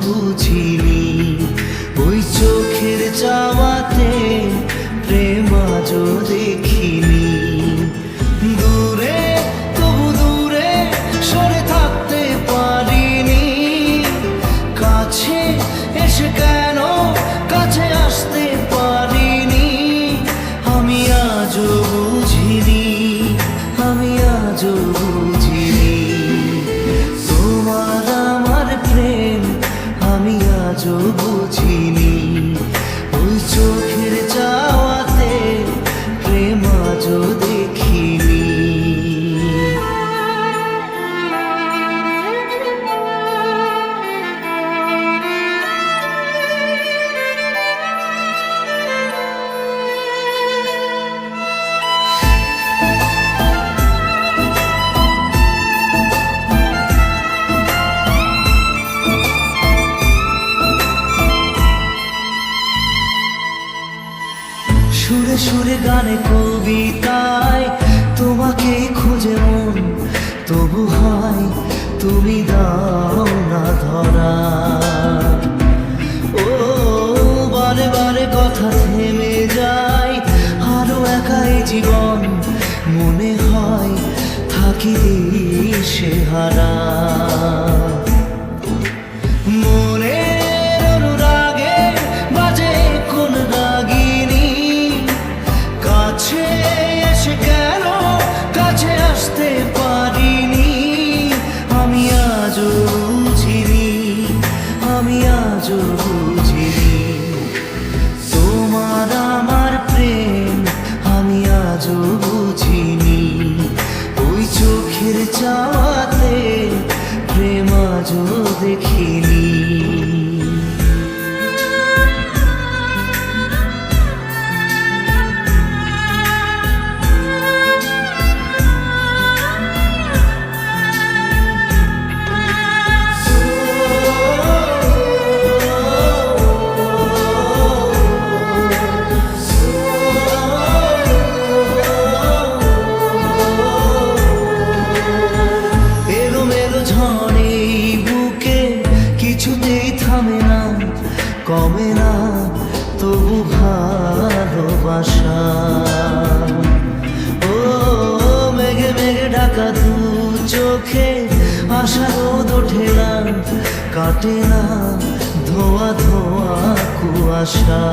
বুঝিনি ওই চোখের চাওয়াতে প্রেম আজও দেখিনি। দূরে তবু দূরে সরে থাকতে পারিনি, কাছে এসে কেন কাছে আসতে পারিনি। আমি আজও বুঝিনি, আমি আজও বুঝিনি তোমার আমার প্রেম আমি আজও বুঝিনি। ওই চোখের চাওয়াতে প্রেম আজও দেখিনি। সুরে সুরে গানে কবিতায় তোমাকে খুঁজে মন, তবু হয় তুমি দাও না ধরা। ও বারে বারে কথা থেমে যায়, আরো একাই জীবন মনে হয় থাকি দিশে হারা। এসে কেন কাছে আসতে পারিনি, আমি আজও বুঝিনি, আমি আজও বুঝিনি তোমার আমার প্রেম আমি আজও বুঝিনি। ওই চোখের চাওয়াতে প্রেম আজও দেখিনি। কিছুতেই থামে না কমে না তবু ভালোবাসা। ও মেঘে মেঘে ঢাকা দু চোখে আশা রোদ ওঠে না, কাটে না ধোয়া ধোয়া কুয়াশা।